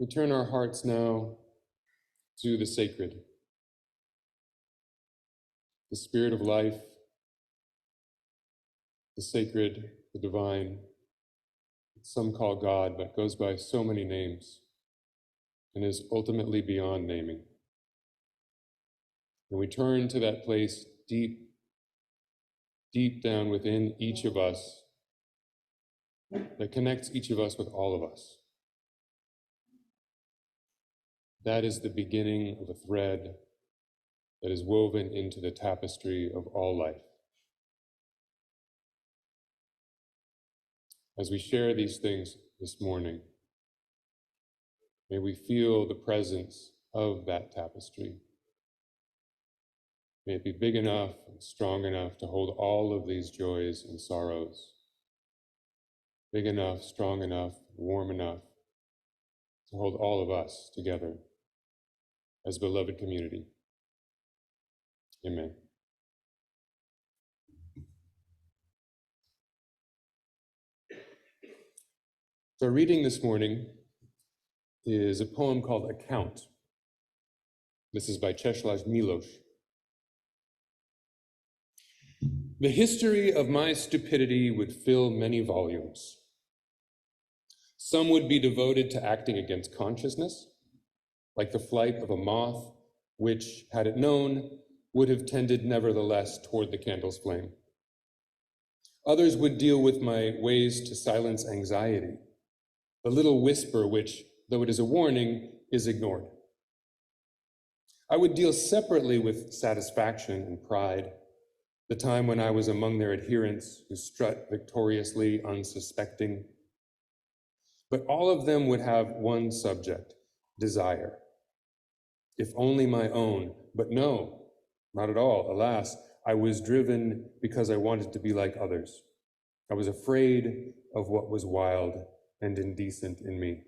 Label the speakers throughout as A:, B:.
A: We turn our hearts now to the sacred, the spirit of life, the sacred, the divine. Some call God, but goes by so many names and is ultimately beyond naming. And we turn to that place deep, deep down within each of us that connects each of us with all of us. That is the beginning of a thread that is woven into the tapestry of all life. As we share these things this morning, may we feel the presence of that tapestry. May it be big enough and strong enough to hold all of these joys and sorrows. Big enough, strong enough, warm enough to hold all of us together as beloved community. Amen. So our reading this morning is a poem called Account. This is by Czesław Miłosz. The history of my stupidity would fill many volumes. Some would be devoted to acting against consciousness, like the flight of a moth, which, had it known, would have tended nevertheless toward the candle's flame. Others would deal with my ways to silence anxiety, the little whisper which, though it is a warning, is ignored. I would deal separately with satisfaction and pride, the time when I was among their adherents who strut victoriously unsuspecting. But all of them would have one subject, desire. If only my own, but no, not at all. Alas, I was driven because I wanted to be like others. I was afraid of what was wild and indecent in me.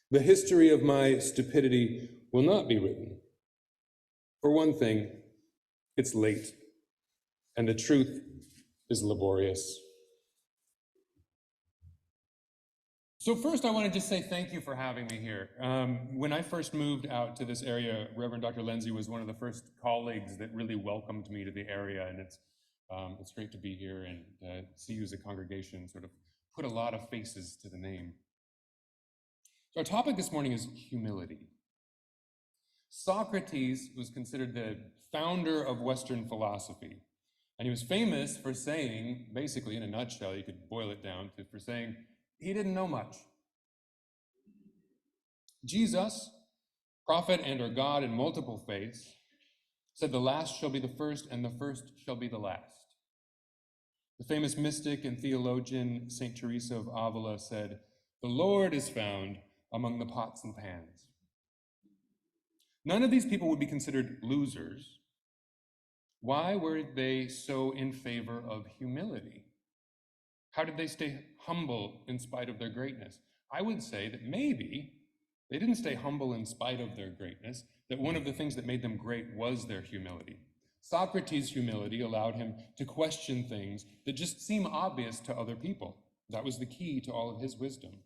A: The history of my stupidity will not be written. For one thing, it's late, and the truth is laborious. So first, I want to just say thank you for having me here. When I first moved out to this area, Reverend Dr. Lindsay was one of the first colleagues that really welcomed me to the area, and it's great to be here and see you as a congregation sort of put a lot of faces to the name. So our topic this morning is humility. Socrates was considered the founder of Western philosophy, and he was famous for saying, basically in a nutshell, you could boil it down to, for saying, he didn't know much. Jesus, prophet and or God in multiple faiths, said the last shall be the first and the first shall be the last. The famous mystic and theologian Saint Teresa of Avila said, the Lord is found among the pots and pans. None of these people would be considered losers. Why were they so in favor of humility? How did they stay humble in spite of their greatness? I would say that maybe they didn't stay humble in spite of their greatness, that one of the things that made them great was their humility. Socrates' humility allowed him to question things that just seem obvious to other people. That was the key to all of his wisdom.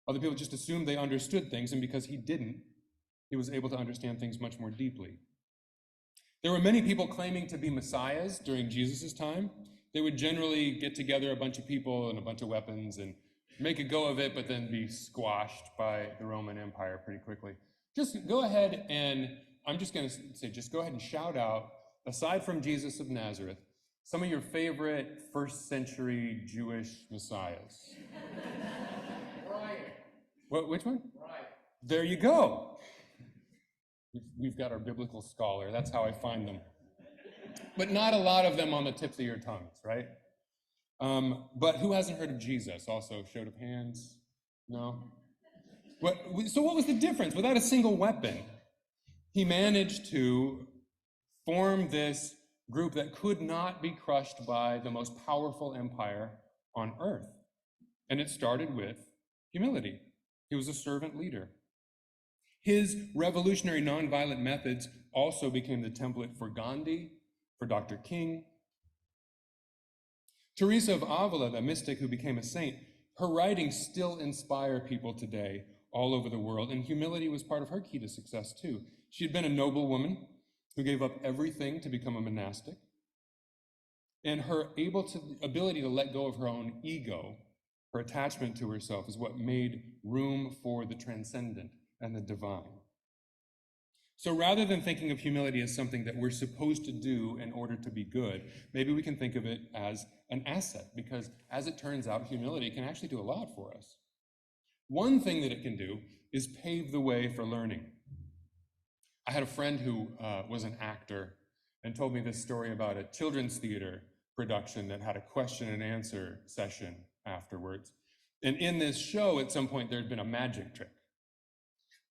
A: Other people just assumed they understood things, and because he didn't, he was able to understand things much more deeply. There were many people claiming to be messiahs during Jesus' time. They would generally get together a bunch of people and a bunch of weapons and make a go of it, but then be squashed by the Roman Empire pretty quickly. Just go ahead and, I'm just going to say, just go ahead and shout out, aside from Jesus of Nazareth, some of your favorite first century Jewish messiahs.
B: Right.
A: What, which one?
B: Right.
A: There you go. We've got our biblical scholar. That's how I find them. But not a lot of them on the tips of your tongues, right? But who hasn't heard of Jesus? Also, show of hands? No? So what was the difference? Without a single weapon, he managed to form this group that could not be crushed by the most powerful empire on earth. And it started with humility. He was a servant leader. His revolutionary nonviolent methods also became the template for Gandhi, for Dr. King. Teresa of Avila, the mystic who became a saint, her writings still inspire people today, all over the world, and humility was part of her key to success too. She had been a noble woman who gave up everything to become a monastic, and her ability to let go of her own ego, her attachment to herself, is what made room for the transcendent and the divine. So rather than thinking of humility as something that we're supposed to do in order to be good, maybe we can think of it as an asset, because as it turns out, humility can actually do a lot for us. One thing that it can do is pave the way for learning. I had a friend who was an actor and told me this story about a children's theater production that had a question and answer session afterwards. And in this show, at some point, there had been a magic trick.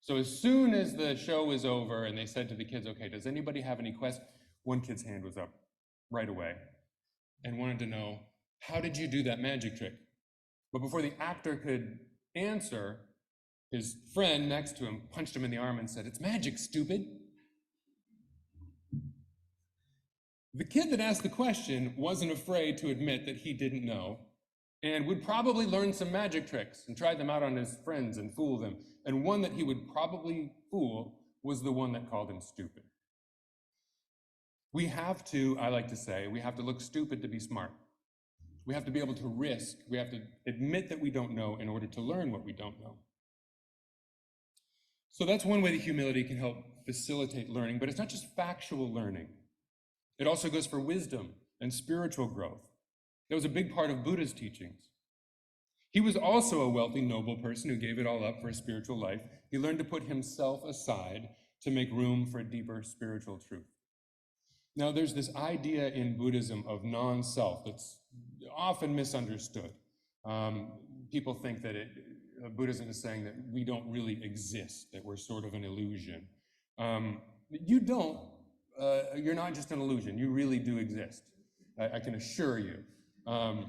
A: So as soon as the show was over and they said to the kids, okay, does anybody have any questions? One kid's hand was up right away and wanted to know, how did you do that magic trick? But before the actor could answer, his friend next to him punched him in the arm and said, "It's magic, stupid." The kid that asked the question wasn't afraid to admit that he didn't know and would probably learn some magic tricks and try them out on his friends and fool them. And one that he would probably fool was the one that called him stupid. We have to, I like to say, we have to look stupid to be smart. We have to be able to risk, we have to admit that we don't know in order to learn what we don't know. So that's one way that humility can help facilitate learning, but it's not just factual learning. It also goes for wisdom and spiritual growth. That was a big part of Buddha's teachings. He was also a wealthy, noble person who gave it all up for a spiritual life. He learned to put himself aside to make room for a deeper spiritual truth. Now, there's this idea in Buddhism of non-self that's often misunderstood. People think that Buddhism is saying that we don't really exist, that we're sort of an illusion. You don't. You're not just an illusion. You really do exist. I can assure you.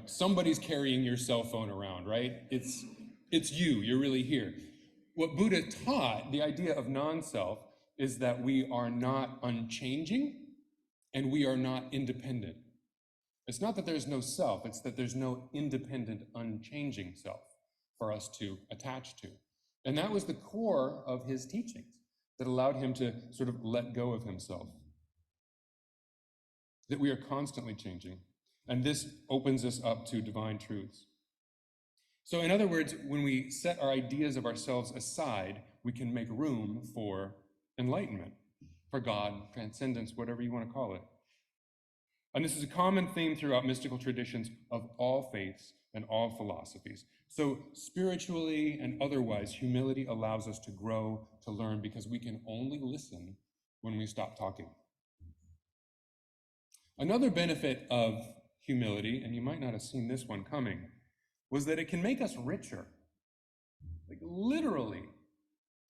A: Somebody's carrying your cell phone around, right? It's you. You're really here. What Buddha taught, the idea of non-self, is that we are not unchanging and we are not independent. It's not that there's no self, it's that there's no independent, unchanging self for us to attach to. And that was the core of his teachings that allowed him to sort of let go of himself. That we are constantly changing. And this opens us up to divine truths. So in other words, when we set our ideas of ourselves aside, we can make room for enlightenment, for God, transcendence, whatever you want to call it. And this is a common theme throughout mystical traditions of all faiths and all philosophies. So spiritually and otherwise, humility allows us to grow, to learn, because we can only listen when we stop talking. Another benefit of humility, and you might not have seen this one coming, was that it can make us richer, like literally,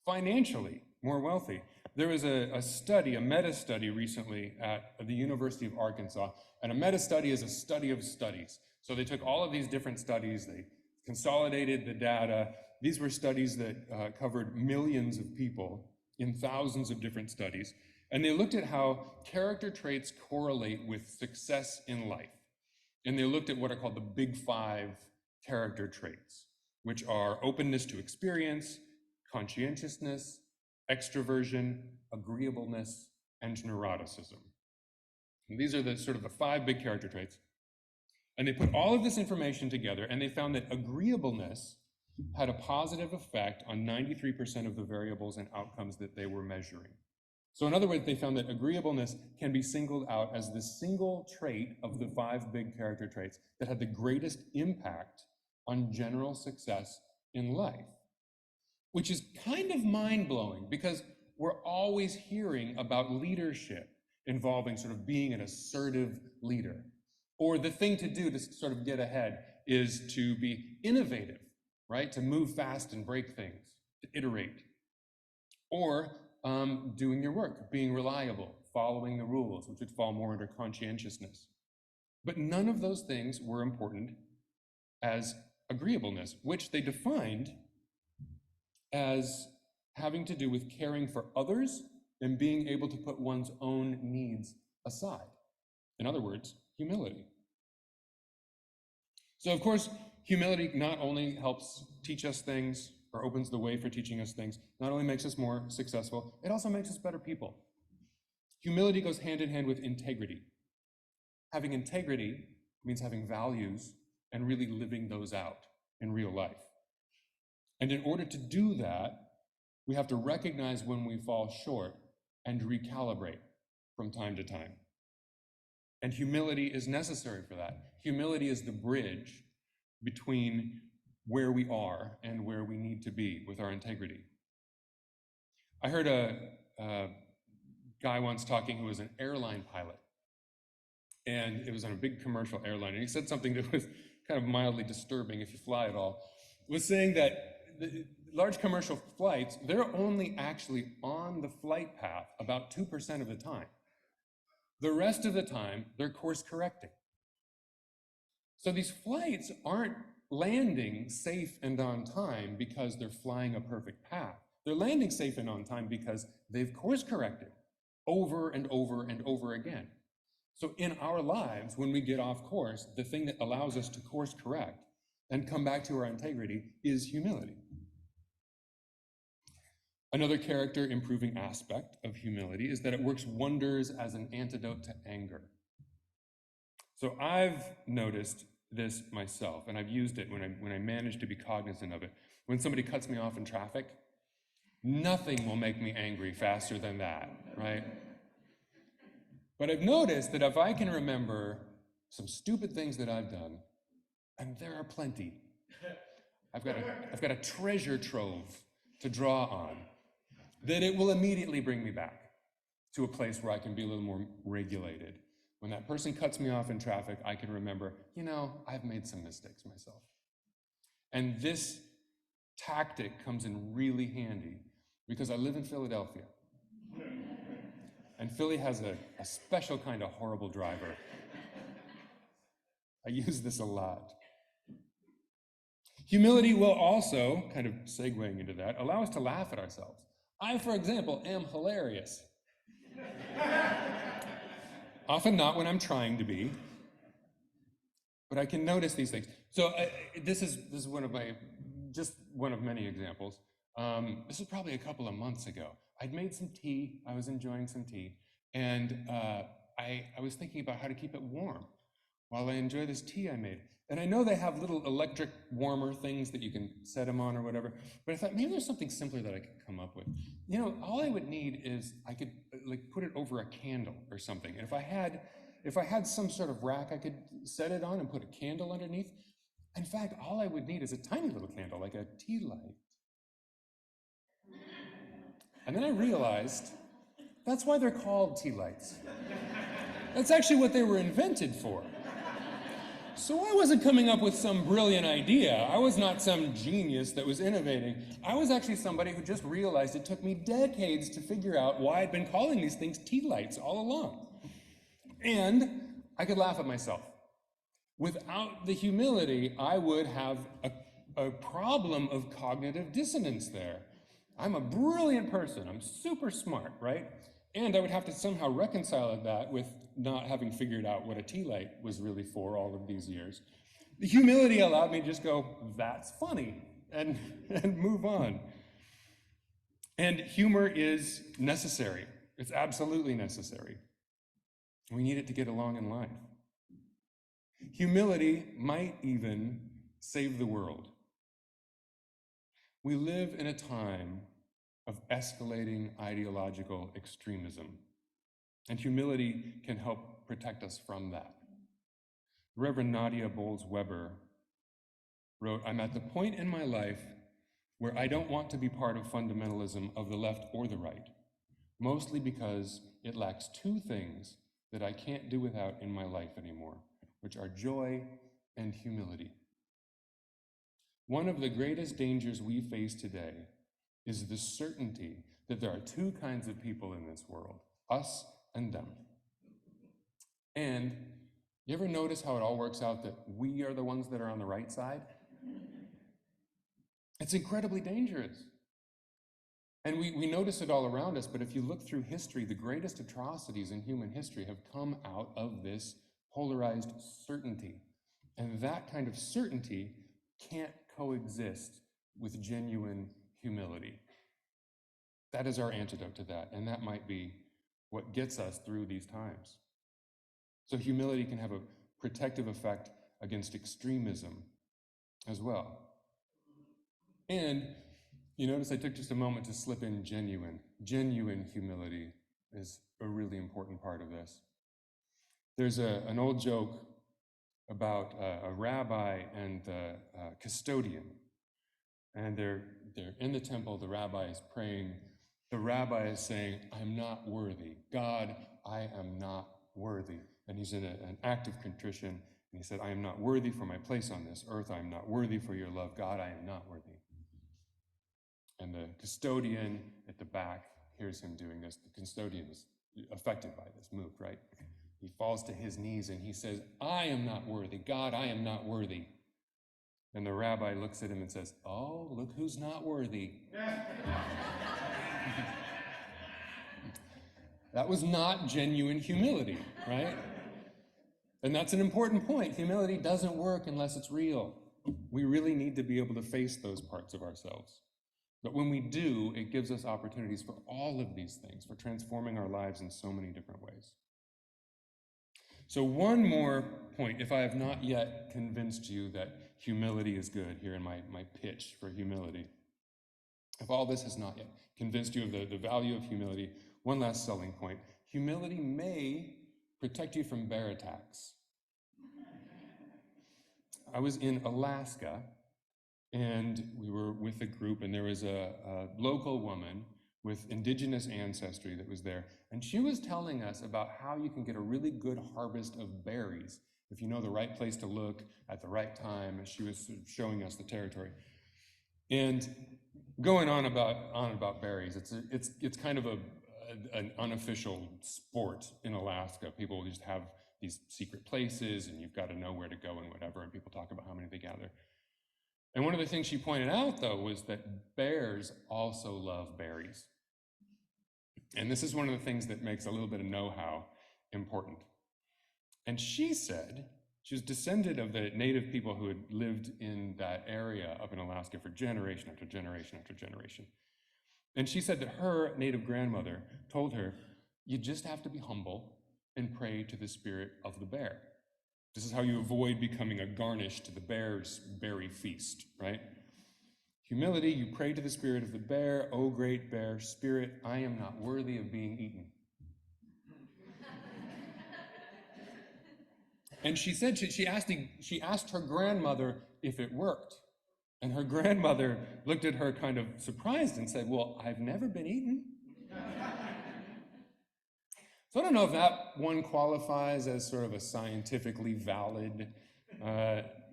A: financially more wealthy. There was a study, a meta-study recently at the University of Arkansas, and a meta-study is a study of studies. So they took all of these different studies, they consolidated the data. These were studies that covered millions of people in thousands of different studies, and they looked at how character traits correlate with success in life. And they looked at what are called the big 5 character traits, which are openness to experience, conscientiousness, extroversion, agreeableness, and neuroticism. And these are the sort of the 5 big character traits. And they put all of this information together, and they found that agreeableness had a positive effect on 93% of the variables and outcomes that they were measuring. So in other words, they found that agreeableness can be singled out as the single trait of the 5 big character traits that had the greatest impact on general success in life, which is kind of mind-blowing because we're always hearing about leadership involving sort of being an assertive leader, or the thing to do to sort of get ahead is to be innovative, right? To move fast and break things, to iterate, or doing your work, being reliable, following the rules, which would fall more under conscientiousness. But none of those things were important as agreeableness, which they defined as having to do with caring for others and being able to put one's own needs aside. In other words, humility. So of course, humility not only helps teach us things or opens the way for teaching us things, not only makes us more successful, it also makes us better people. Humility goes hand in hand with integrity. Having integrity means having values and really living those out in real life. And in order to do that, we have to recognize when we fall short and recalibrate from time to time. And humility is necessary for that. Humility is the bridge between where we are and where we need to be with our integrity. I heard a guy once talking who was an airline pilot, and it was on a big commercial airline, and he said something that was kind of mildly disturbing if you fly at all, was saying that the large commercial flights, they're only actually on the flight path about 2% of the time. The rest of the time, they're course correcting. So these flights aren't landing safe and on time because they're flying a perfect path. They're landing safe and on time because they've course corrected over and over and over again. So in our lives, when we get off course, the thing that allows us to course correct and come back to our integrity is humility. Another character improving aspect of humility is that it works wonders as an antidote to anger. So I've noticed this myself, and I've used it when I manage to be cognizant of it. When somebody cuts me off in traffic, nothing will make me angry faster than that, right? But I've noticed that if I can remember some stupid things that I've done, and there are plenty, I've got a treasure trove to draw on, that it will immediately bring me back to a place where I can be a little more regulated. When that person cuts me off in traffic, I can remember, I've made some mistakes myself. And this tactic comes in really handy because I live in Philadelphia. And Philly has a special kind of horrible driver. I use this a lot. Humility will also, kind of segueing into that, allow us to laugh at ourselves. I, for example, am hilarious. Often not when I'm trying to be, but I can notice these things. So this is one of many examples. This was probably a couple of months ago. I'd made some tea. I was enjoying some tea, and I was thinking about how to keep it warm while I enjoy this tea I made. And I know they have little electric warmer things that you can set them on or whatever, but I thought maybe there's something simpler that I could come up with. All I would need is I could put it over a candle or something. And if I had some sort of rack, I could set it on and put a candle underneath. In fact, all I would need is a tiny little candle, like a tea light. And then I realized that's why they're called tea lights. That's actually what they were invented for. So I wasn't coming up with some brilliant idea. I was not some genius that was innovating. I was actually somebody who just realized it took me decades to figure out why I'd been calling these things tea lights all along. And I could laugh at myself. Without the humility, I would have a problem of cognitive dissonance there. I'm a brilliant person. I'm super smart, right? And I would have to somehow reconcile that with not having figured out what a tea light was really for all of these years. The humility allowed me to just go, that's funny, and move on. And humor is necessary. It's absolutely necessary. We need it to get along in life. Humility might even save the world. We live in a time of escalating ideological extremism, and humility can help protect us from that. Reverend Nadia Bowles-Weber wrote, "I'm at the point in my life where I don't want to be part of fundamentalism of the left or the right, mostly because it lacks two things that I can't do without in my life anymore, which are joy and humility." One of the greatest dangers we face today is the certainty that there are two kinds of people in this world, us and them. And you ever notice how it all works out that we are the ones that are on the right side? It's incredibly dangerous. And we notice it all around us, but if you look through history, the greatest atrocities in human history have come out of this polarized certainty. And that kind of certainty can't coexist with genuine humility. That is our antidote to that, and that might be what gets us through these times. So humility can have a protective effect against extremism as well. And you notice I took just a moment to slip in genuine. Genuine humility is a really important part of this. There's an old joke about a rabbi and the custodian. And they're in the temple, the rabbi is praying. The rabbi is saying, I'm not worthy. God, I am not worthy. And he's in an act of contrition. And he said, I am not worthy for my place on this earth. I am not worthy for your love. God, I am not worthy. And the custodian at the back hears him doing this. The custodian is affected by this, moved, right? He falls to his knees and he says, I am not worthy. God, I am not worthy. And the rabbi looks at him and says, oh, look who's not worthy. That was not genuine humility, right? And that's an important point. Humility doesn't work unless it's real. We really need to be able to face those parts of ourselves. But when we do, it gives us opportunities for all of these things, for transforming our lives in so many different ways. So one more point, if I have not yet convinced you that humility is good here in my pitch for humility. If all this has not yet convinced you of the value of humility, one last selling point. Humility may protect you from bear attacks. I was in Alaska, and we were with a group, and there was a local woman with indigenous ancestry that was there, and she was telling us about how you can get a really good harvest of berries if you know the right place to look at the right time, and she was showing us the territory. And going on about berries, it's kind of an unofficial sport in Alaska. People just have these secret places, and you've got to know where to go and whatever, and people talk about how many they gather. And one of the things she pointed out, though, was that bears also love berries. And this is one of the things that makes a little bit of know-how important. And she said, she was descended of the native people who had lived in that area up in Alaska for generation after generation after generation. And she said that her native grandmother told her, you just have to be humble and pray to the spirit of the bear. This is how you avoid becoming a garnish to the bear's berry feast, right? Humility, you pray to the spirit of the bear, O great bear, spirit, I am not worthy of being eaten. And she said, she asked her grandmother if it worked. And her grandmother looked at her kind of surprised and said, well, I've never been eaten. So I don't know if that one qualifies as sort of a scientifically valid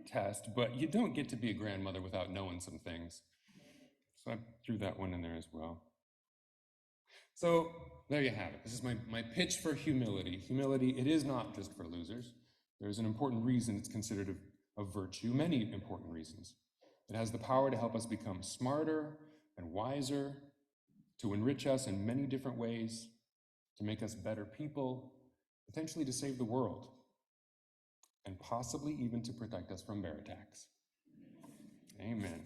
A: test, but you don't get to be a grandmother without knowing some things. So I threw that one in there as well. So there you have it. This is my pitch for humility. Humility, it is not just for losers. There's an important reason it's considered a virtue, many important reasons. It has the power to help us become smarter and wiser, to enrich us in many different ways, to make us better people, potentially to save the world, and possibly even to protect us from bear attacks. Amen.